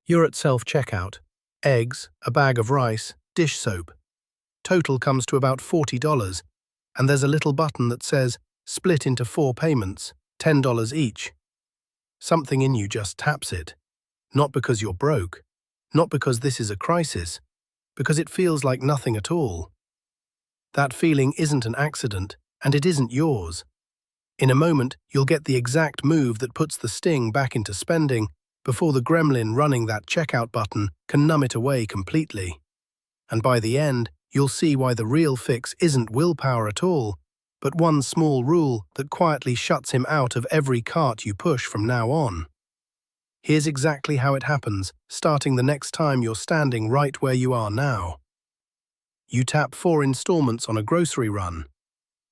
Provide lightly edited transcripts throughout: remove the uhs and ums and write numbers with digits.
You're at self-checkout. Eggs, a bag of rice, dish soap. Total comes to about $40, and there's a little button that says, split into 4 payments, $10 each. Something in you just taps it. Not because you're broke, not because this is a crisis, because it feels like nothing at all. That feeling isn't an accident, and it isn't yours. In a moment, you'll get the exact move that puts the sting back into spending before the gremlin running that checkout button can numb it away completely. And by the end, you'll see why the real fix isn't willpower at all, but one small rule that quietly shuts him out of every cart you push from now on. Here's exactly how it happens, starting the next time you're standing right where you are now. You tap 4 installments on a grocery run.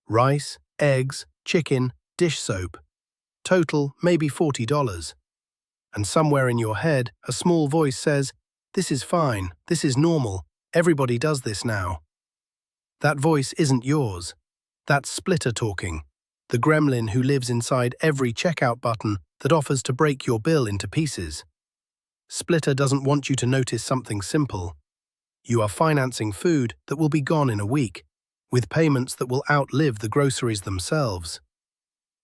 Rice, eggs, chicken, dish soap. Total, maybe $40. And somewhere in your head, a small voice says, "This is fine, this is normal, everybody does this now." That voice isn't yours. That's Splitter talking, the gremlin who lives inside every checkout button that offers to break your bill into pieces. Splitter doesn't want you to notice something simple. You are financing food that will be gone in a week, with payments that will outlive the groceries themselves.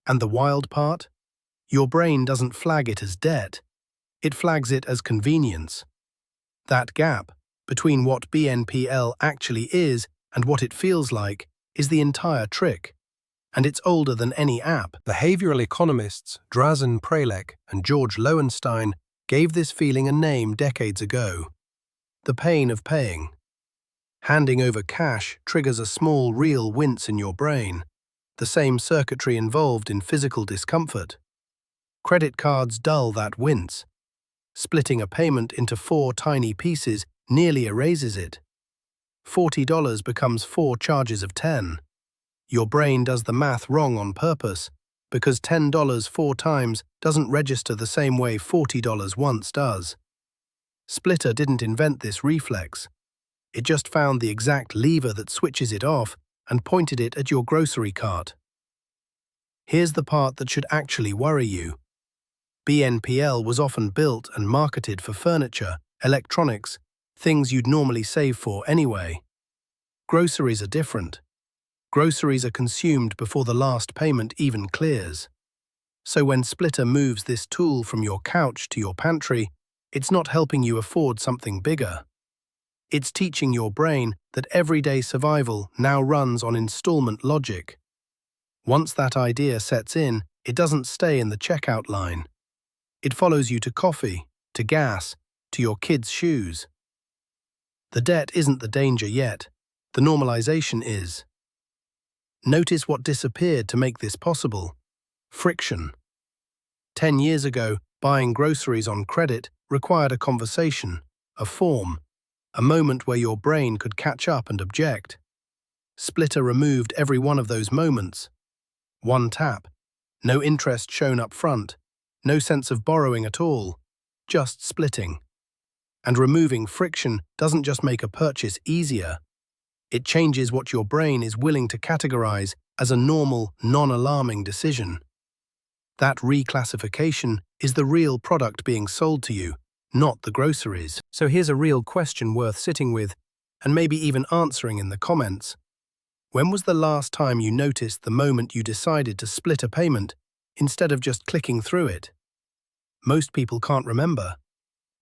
And the wild part? Your brain doesn't flag it as debt. It flags it as convenience. That gap between what BNPL actually is and what it feels like is the entire trick. And it's older than any app. Behavioral economists Drazen Prelek and George Lowenstein gave this feeling a name decades ago. The pain of paying. Handing over cash triggers a small real wince in your brain, the same circuitry involved in physical discomfort. Credit cards dull that wince. Splitting a payment into 4 tiny pieces nearly erases it. $40 becomes 4 charges of 10. Your brain does the math wrong on purpose, because $10 4 times doesn't register the same way $40 once does. Splitter didn't invent this reflex. It just found the exact lever that switches it off and pointed it at your grocery cart. Here's the part that should actually worry you. BNPL was often built and marketed for furniture, electronics, things you'd normally save for anyway. Groceries are different. Groceries are consumed before the last payment even clears. So when Splitter moves this tool from your couch to your pantry, it's not helping you afford something bigger. It's teaching your brain that everyday survival now runs on installment logic. Once that idea sets in, it doesn't stay in the checkout line. It follows you to coffee, to gas, to your kids' shoes. The debt isn't the danger yet. The normalization is. Notice what disappeared to make this possible. Friction. 10 years ago, buying groceries on credit required a conversation, a form, a moment where your brain could catch up and object. Splitter removed every one of those moments. One tap. No interest shown up front. No sense of borrowing at all. Just splitting. And removing friction doesn't just make a purchase easier. It changes what your brain is willing to categorize as a normal, non-alarming decision. That reclassification is the real product being sold to you, not the groceries. So here's a real question worth sitting with, and maybe even answering in the comments. When was the last time you noticed the moment you decided to split a payment instead of just clicking through it? Most people can't remember.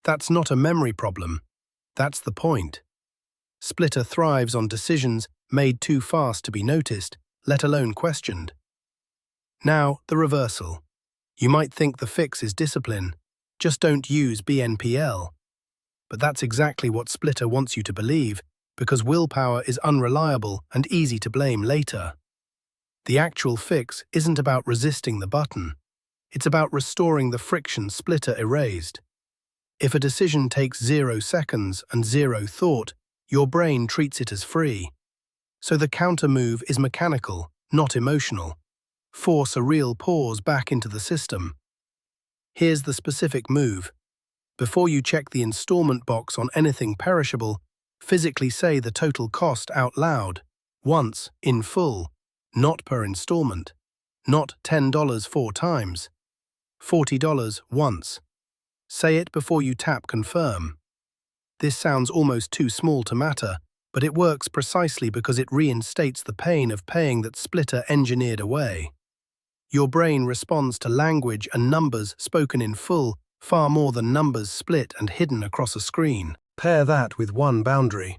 That's not a memory problem. That's the point. Splitter thrives on decisions made too fast to be noticed, let alone questioned. Now, the reversal. You might think the fix is discipline. Just don't use BNPL. But that's exactly what Splitter wants you to believe, because willpower is unreliable and easy to blame later. The actual fix isn't about resisting the button. It's about restoring the friction Splitter erased. If a decision takes 0 seconds and 0 thought, your brain treats it as free. So the counter move is mechanical, not emotional. Force a real pause back into the system. Here's the specific move. Before you check the installment box on anything perishable, physically say the total cost out loud, once, in full, not per installment, not $10 4 times, $40 once. Say it before you tap confirm. This sounds almost too small to matter, but it works precisely because it reinstates the pain of paying that splitter engineered away. Your brain responds to language and numbers spoken in full far more than numbers split and hidden across a screen. Pair that with one boundary.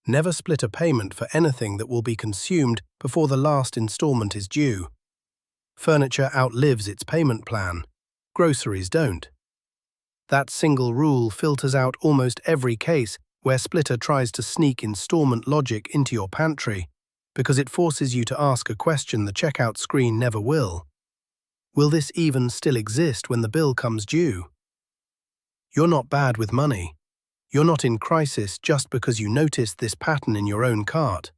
Never split a payment for anything that will be consumed before the last installment is due. Furniture outlives its payment plan. Groceries don't. That single rule filters out almost every case where splitter tries to sneak installment logic into your pantry, because it forces you to ask a question the checkout screen never will. Will this even still exist when the bill comes due? You're not bad with money. You're not in crisis just because you noticed this pattern in your own cart.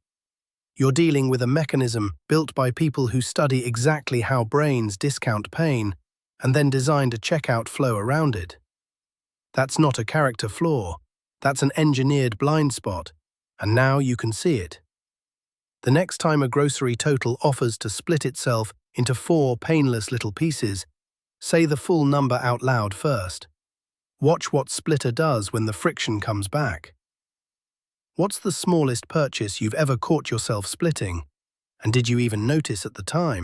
You're dealing with a mechanism built by people who study exactly how brains discount pain and then designed a checkout flow around it. That's not a character flaw. That's an engineered blind spot, and now you can see it. The next time a grocery total offers to split itself into 4 painless little pieces, say the full number out loud first. Watch what splitter does when the friction comes back. What's the smallest purchase you've ever caught yourself splitting? And did you even notice at the time?